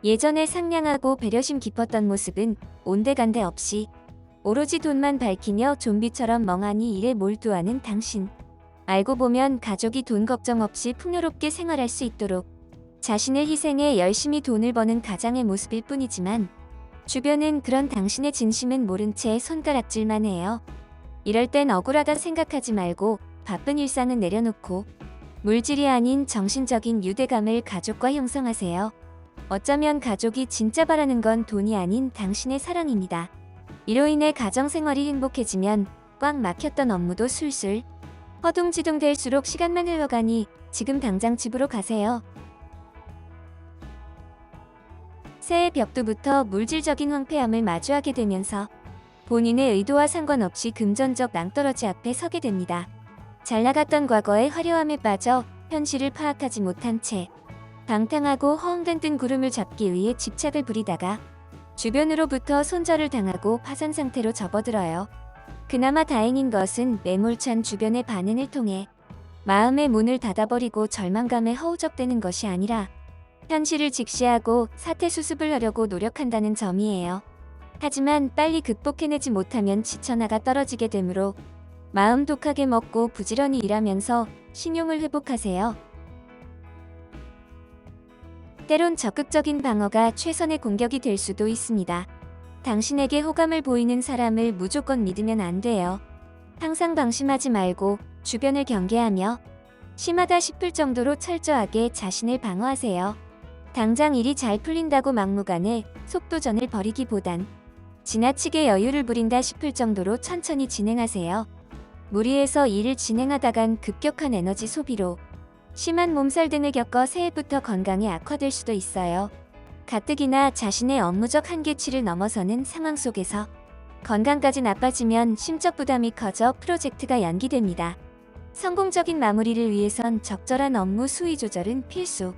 예전에 상냥하고 배려심 깊었던 모습은 온데간데 없이 오로지 돈만 밝히며 좀비처럼 멍하니 일에 몰두하는 당신. 알고 보면 가족이 돈 걱정 없이 풍요롭게 생활할 수 있도록 자신을 희생해 열심히 돈을 버는 가장의 모습일 뿐이지만 주변은 그런 당신의 진심은 모른 채 손가락질만 해요. 이럴 땐 억울하다 생각하지 말고 바쁜 일상은 내려놓고 물질이 아닌 정신적인 유대감을 가족과 형성하세요. 어쩌면 가족이 진짜 바라는 건 돈이 아닌 당신의 사랑입니다. 이로 인해 가정생활이 행복해지면 꽉 막혔던 업무도 술술 허둥지둥 될수록 시간만 흘러가니 지금 당장 집으로 가세요. 새해 벽두부터 물질적인 황폐함을 마주하게 되면서 본인의 의도와 상관없이 금전적 낭떠러지 앞에 서게 됩니다. 잘 나갔던 과거의 화려함에 빠져 현실을 파악하지 못한 채 방탕하고 허황된 뜬구름을 잡기 위해 집착을 부리다가 주변으로부터 손절을 당하고 파산 상태로 접어들어요. 그나마 다행인 것은 매몰찬 주변의 반응을 통해 마음의 문을 닫아버리고 절망감에 허우적대는 것이 아니라 현실을 직시하고 사태 수습을 하려고 노력한다는 점이에요. 하지만 빨리 극복해내지 못하면 지쳐나가 떨어지게 되므로 마음 독하게 먹고 부지런히 일하면서 신용을 회복하세요. 때론 적극적인 방어가 최선의 공격이 될 수도 있습니다. 당신에게 호감을 보이는 사람을 무조건 믿으면 안 돼요. 항상 방심하지 말고 주변을 경계하며 심하다 싶을 정도로 철저하게 자신을 방어하세요. 당장 일이 잘 풀린다고 막무가내 속도전을 벌이기보단 지나치게 여유를 부린다 싶을 정도로 천천히 진행하세요. 무리해서 일을 진행하다간 급격한 에너지 소비로 심한 몸살 등을 겪어 새해부터 건강이 악화될 수도 있어요. 가뜩이나 자신의 업무적 한계치를 넘어서는 상황 속에서 건강까지 나빠지면 심적 부담이 커져 프로젝트가 연기됩니다. 성공적인 마무리를 위해선 적절한 업무 수위 조절은 필수.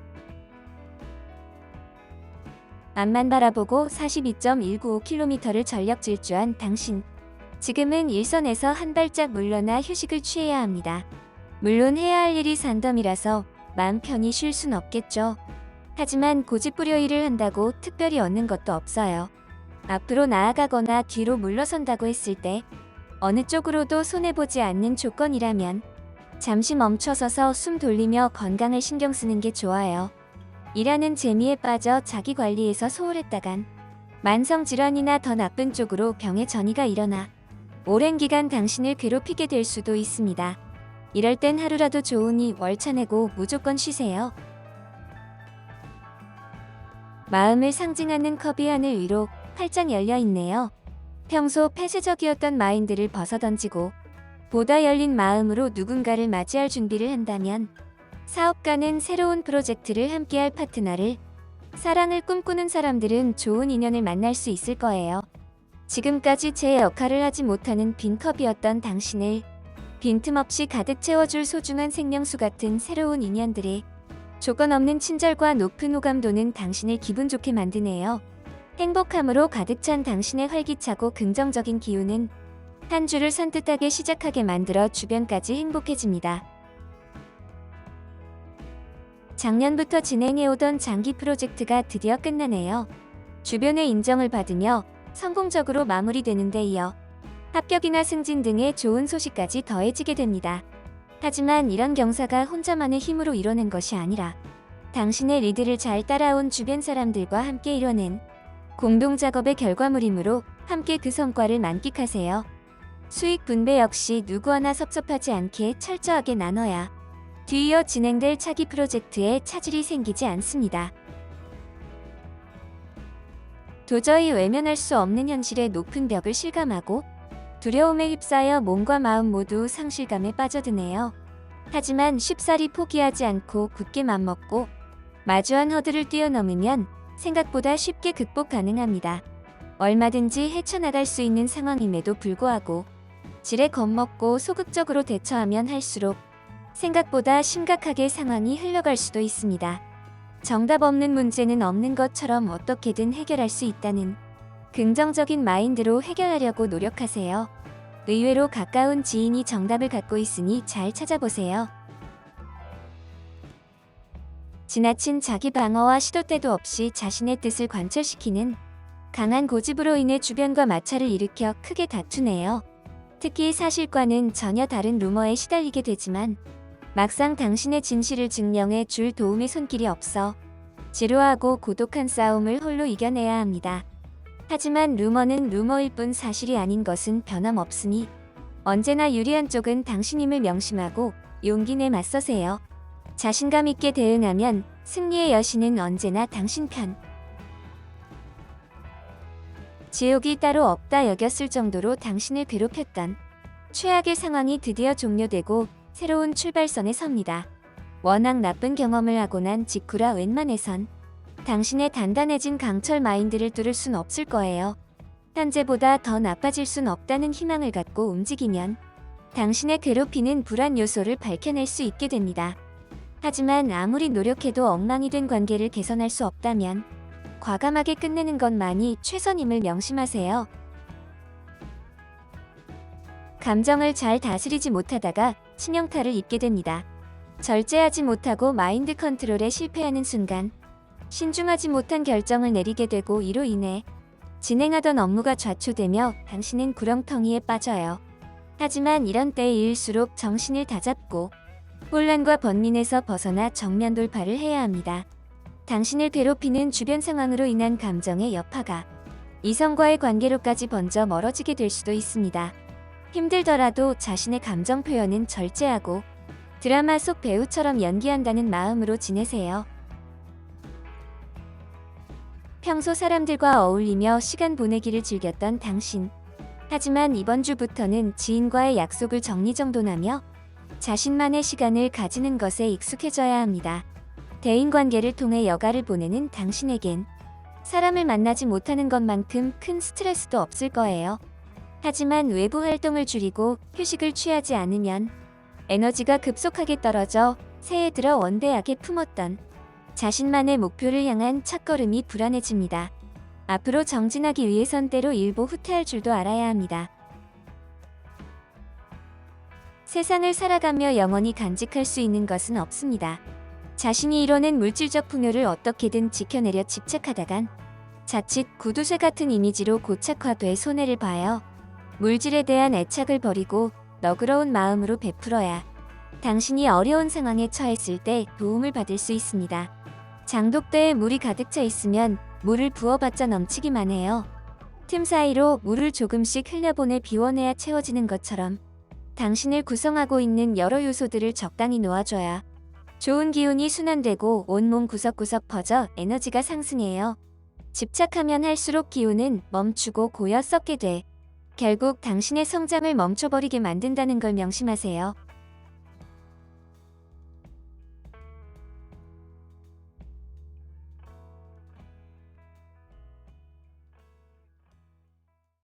앞만 바라보고 42.195km를 전력 질주한 당신. 지금은 일선에서 한 발짝 물러나 휴식을 취해야 합니다. 물론 해야 할 일이 산더미라서 마음 편히 쉴 순 없겠죠. 하지만 고집부려 일을 한다고 특별히 얻는 것도 없어요. 앞으로 나아가거나 뒤로 물러선다고 했을 때 어느 쪽으로도 손해보지 않는 조건이라면 잠시 멈춰서서 숨 돌리며 건강을 신경 쓰는 게 좋아요. 일하는 재미에 빠져 자기 관리에서 소홀했다간 만성질환이나 더 나쁜 쪽으로 병의 전이가 일어나 오랜 기간 당신을 괴롭히게 될 수도 있습니다. 이럴 땐 하루라도 좋으니 월차 내고 무조건 쉬세요. 마음을 상징하는 컵이 하늘 위로 활짝 열려 있네요. 평소 폐쇄적이었던 마인드를 벗어던지고 보다 열린 마음으로 누군가를 맞이할 준비를 한다면 사업가는 새로운 프로젝트를 함께할 파트너를, 사랑을 꿈꾸는 사람들은 좋은 인연을 만날 수 있을 거예요. 지금까지 제 역할을 하지 못하는 빈 컵이었던 당신을 빈틈없이 가득 채워줄 소중한 생명수 같은 새로운 인연들의 조건 없는 친절과 높은 호감도는 당신을 기분 좋게 만드네요. 행복함으로 가득 찬 당신의 활기차고 긍정적인 기운은 한 주를 산뜻하게 시작하게 만들어 주변까지 행복해집니다. 작년부터 진행해오던 장기 프로젝트가 드디어 끝나네요. 주변의 인정을 받으며 성공적으로 마무리되는 데 이어 합격이나 승진 등의 좋은 소식까지 더해지게 됩니다. 하지만 이런 경사가 혼자만의 힘으로 이뤄낸 것이 아니라 당신의 리드를 잘 따라온 주변 사람들과 함께 이뤄낸 공동작업의 결과물이므로 함께 그 성과를 만끽하세요. 수익 분배 역시 누구 하나 섭섭하지 않게 철저하게 나눠야 뒤이어 진행될 차기 프로젝트에 차질이 생기지 않습니다. 도저히 외면할 수 없는 현실의 높은 벽을 실감하고 두려움에 휩싸여 몸과 마음 모두 상실감에 빠져드네요. 하지만 쉽사리 포기하지 않고 굳게 맘먹고 마주한 허들을 뛰어넘으면 생각보다 쉽게 극복 가능합니다. 얼마든지 헤쳐나갈 수 있는 상황임에도 불구하고 지레 겁먹고 소극적으로 대처하면 할수록 생각보다 심각하게 상황이 흘러갈 수도 있습니다. 정답 없는 문제는 없는 것처럼 어떻게든 해결할 수 있다는 긍정적인 마인드로 해결하려고 노력하세요. 의외로 가까운 지인이 정답을 갖고 있으니 잘 찾아보세요. 지나친 자기 방어와 시도 때도 없이 자신의 뜻을 관철시키는 강한 고집으로 인해 주변과 마찰을 일으켜 크게 다투네요. 특히 사실과는 전혀 다른 루머에 시달리게 되지만 막상 당신의 진실을 증명해 줄 도움의 손길이 없어 지루하고 고독한 싸움을 홀로 이겨내야 합니다. 하지만 루머는 루머일 뿐 사실이 아닌 것은 변함없으니 언제나 유리한 쪽은 당신임을 명심하고 용기 내 맞서세요. 자신감 있게 대응하면 승리의 여신은 언제나 당신 편. 지옥이 따로 없다 여겼을 정도로 당신을 괴롭혔던 최악의 상황이 드디어 종료되고 새로운 출발선에 섭니다. 워낙 나쁜 경험을 하고 난 직후라 웬만해선 당신의 단단해진 강철 마인드를 뚫을 순 없을 거예요. 현재보다 더 나빠질 순 없다는 희망을 갖고 움직이면 당신의 괴롭히는 불안 요소를 밝혀낼 수 있게 됩니다. 하지만 아무리 노력해도 엉망이 된 관계를 개선할 수 없다면 과감하게 끝내는 것만이 최선임을 명심하세요. 감정을 잘 다스리지 못하다가 치명타를 입게 됩니다. 절제하지 못하고 마인드 컨트롤에 실패하는 순간 신중하지 못한 결정을 내리게 되고 이로 인해 진행하던 업무가 좌초되며 당신은 구렁텅이에 빠져요. 하지만 이런 때일수록 정신을 다잡고 혼란과 번민에서 벗어나 정면 돌파를 해야 합니다. 당신을 괴롭히는 주변 상황으로 인한 감정의 여파가 이성과의 관계로까지 번져 멀어지게 될 수도 있습니다. 힘들더라도 자신의 감정 표현은 절제하고 드라마 속 배우처럼 연기한다는 마음으로 지내세요. 평소 사람들과 어울리며 시간 보내기를 즐겼던 당신. 하지만 이번 주부터는 지인과의 약속을 정리정돈하며 자신만의 시간을 가지는 것에 익숙해져야 합니다. 대인관계를 통해 여가를 보내는 당신에겐 사람을 만나지 못하는 것만큼 큰 스트레스도 없을 거예요. 하지만 외부 활동을 줄이고 휴식을 취하지 않으면 에너지가 급속하게 떨어져 새해 들어 원대하게 품었던 자신만의 목표를 향한 첫걸음이 불안해집니다. 앞으로 정진하기 위해선 때로 일보 후퇴할 줄도 알아야 합니다. 세상을 살아가며 영원히 간직할 수 있는 것은 없습니다. 자신이 이뤄낸 물질적 풍요를 어떻게든 지켜내려 집착하다간 자칫 구두쇠 같은 이미지로 고착화돼 손해를 봐요. 물질에 대한 애착을 버리고 너그러운 마음으로 베풀어야 당신이 어려운 상황에 처했을 때 도움을 받을 수 있습니다. 장독대에 물이 가득 차 있으면 물을 부어봤자 넘치기만 해요. 틈 사이로 물을 조금씩 흘려보내 비워내야 채워지는 것처럼 당신을 구성하고 있는 여러 요소들을 적당히 놓아줘야 좋은 기운이 순환되고 온몸 구석구석 퍼져 에너지가 상승해요. 집착하면 할수록 기운은 멈추고 고여 썩게 돼 결국 당신의 성장을 멈춰버리게 만든다는 걸 명심하세요.